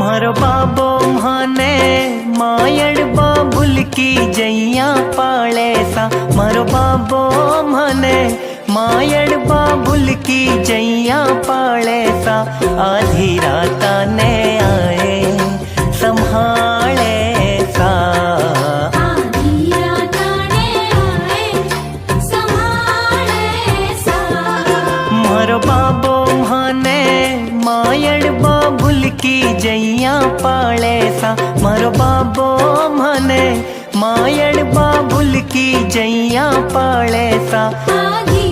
मारो बाबो माने मायड़ बाबुल की जैया पाले सा। मारो बाबो माने मायड़ बाबुल की जैया पाले सा। आधी रात ने आए संभाले सा। आधी रात ने आए संभाले सा। मारो बाबो माने मायड़ बाबुल की जैया पाले सा। मारो बाबो माने मायड़ बाबुल की जैया पाले सा। आधी